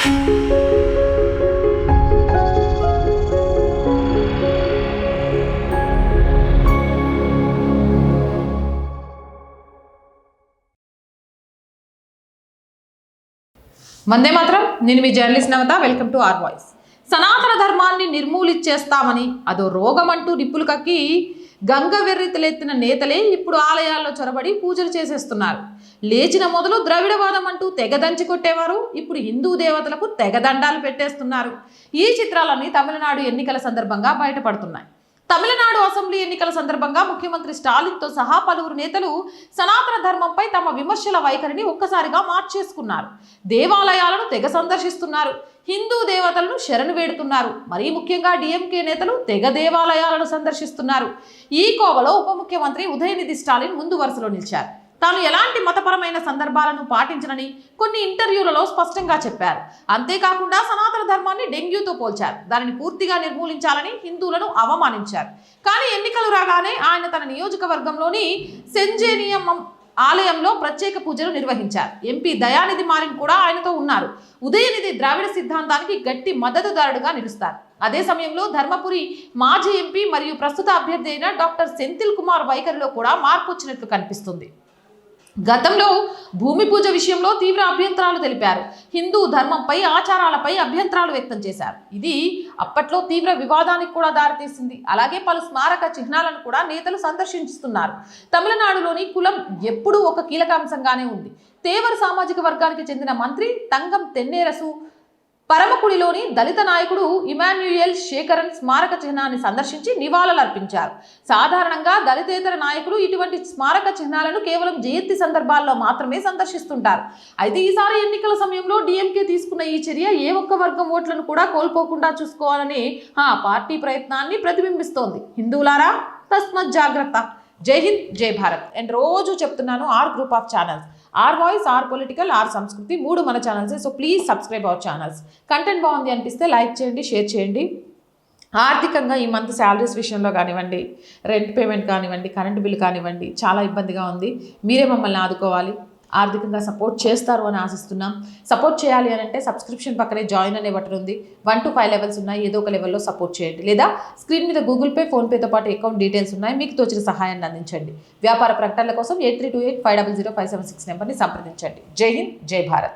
వందే మాత్రం. నేను మీ journalist Navatha. Welcome to our voice. సనాతన ధర్మాన్ని నిర్మూలించేస్తామని అదో రోగం అంటూ నిప్పులు కక్కి గంగ వెర్రితలెత్తిన నేతలే ఇప్పుడు ఆలయాల్లో చొరబడి పూజలు చేసేస్తున్నారు. లేచిన మొదలు ద్రవిడవాదం అంటూ తెగదంచి కొట్టేవారు ఇప్పుడు హిందూ దేవతలకు తెగదండాలు పెట్టేస్తున్నారు. ఈ చిత్రాలన్నీ తమిళనాడు ఎన్నికల సందర్భంగా బయటపడుతున్నాయి. తమిళనాడు అసెంబ్లీ ఎన్నికల సందర్భంగా ముఖ్యమంత్రి స్టాలిన్తో సహా పలువురు నేతలు సనాతన ధర్మంపై తమ విమర్శల వైఖరిని ఒక్కసారిగా మార్చేసుకున్నారు. దేవాలయాలను తెగ సందర్శిస్తున్నారు. హిందూ దేవతలను శరణు వేడుతున్నారు. మరీ ముఖ్యంగా డిఎంకే నేతలు తెగ దేవాలయాలను సందర్శిస్తున్నారు. ఈ కోవలో ఉప ముఖ్యమంత్రి ఉదయనిధి స్టాలిన్ ముందు వరుసలో నిలిచారు. తాను ఎలాంటి మతపరమైన సందర్భాలను పాటించనని కొన్ని ఇంటర్వ్యూలలో స్పష్టంగా చెప్పారు. అంతేకాకుండా సనాతన ధర్మాన్ని డెంగ్యూతో పోల్చారు. దానిని పూర్తిగా నిర్మూలించాలని హిందువులను అవమానించారు. కానీ ఎన్నికలు రాగానే ఆయన తన నియోజకవర్గంలోని సెంజేనియం ఆలయంలో ప్రత్యేక పూజలు నిర్వహించారు. ఎంపీ దయానిధి మారిన్ కూడా ఆయనతో ఉన్నారు. ఉదయనిధి ద్రావిడ సిద్ధాంతానికి గట్టి మద్దతుదారుడుగా నిలుస్తారు. అదే సమయంలో ధర్మపురి మాజీ ఎంపీ మరియు ప్రస్తుత అభ్యర్థి అయిన డాక్టర్ సెంథిల్ కుమార్ వైఖరిలో కూడా మార్పు వచ్చినట్లు కనిపిస్తుంది. గతంలో భూమి పూజ విషయంలో తీవ్ర అభ్యంతరాలు తెలిపారు. హిందూ ధర్మంపై ఆచారాలపై అభ్యంతరాలు వ్యక్తం చేశారు. ఇది అప్పట్లో తీవ్ర వివాదానికి కూడా దారితీసింది. అలాగే పలు స్మారక చిహ్నాలను కూడా నేతలు సందర్శిస్తున్నారు. తమిళనాడులోని కులం ఎప్పుడూ ఒక కీలక అంశంగానే ఉంది. తేవర్ సామాజిక వర్గానికి చెందిన మంత్రి తంగం తెన్నేరసు పరమకుడిలోని దళిత నాయకుడు ఇమాన్యుయల్ శేఖరన్ స్మారక చిహ్నాన్ని సందర్శించి నివాళులర్పించారు. సాధారణంగా దళితేతర నాయకులు ఇటువంటి స్మారక చిహ్నాలను కేవలం జయంతి సందర్భాల్లో మాత్రమే సందర్శిస్తుంటారు. అయితే ఈసారి ఎన్నికల సమయంలో డిఎంకే తీసుకున్న ఈ చర్య ఏ ఒక్క వర్గం ఓట్లను కూడా కోల్పోకుండా చూసుకోవాలని ఆ పార్టీ ప్రయత్నాన్ని ప్రతిబింబిస్తోంది. హిందువులారా, తస్మత్ జాగ్రత్త. జై హింద్, జై భారత్. అండ్ రోజు చెప్తున్నాను, R group of channels, R voice, R political, R Sanskriti, 3 మన channels. So please subscribe our channels. Content బాగుంది అనిపిస్తే లైక్ చేయండి, షేర్ చేయండి. ఆర్థికంగా ఈ మంత్ శాలరీస్ విషయంలో కానివ్వండి, రెంట్ పేమెంట్ కానివ్వండి, కరెంట్ బిల్ కానివ్వండి, చాలా ఇబ్బందిగా ఉంది. మీరే మమ్మల్ని ఆదుకోవాలి. ఆర్థికంగా సపోర్ట్ చేస్తారు అని ఆశిస్తున్నాం. సపోర్ట్ చేయాలి అని అంటే సబ్స్క్రిప్షన్ పక్కనే జాయిన్ అనే బటన్ ఉంది. 1 to 5 లెవెల్స్ ఉన్నాయి. ఏదో ఒక లెవెల్లో సపోర్ట్ చేయండి. లేదా స్క్రీన్ మీద గూగుల్ పే, ఫోన్పేతో పాటు అకౌంట్ డీటెయిల్స్ ఉన్నాయి. మీకు తోచిన సహాయాన్ని అందించండి. వ్యాపార ప్రకటనల కోసం 8328500576 నెంబర్ని సంప్రదించండి. జై హింద్, జై భారత్.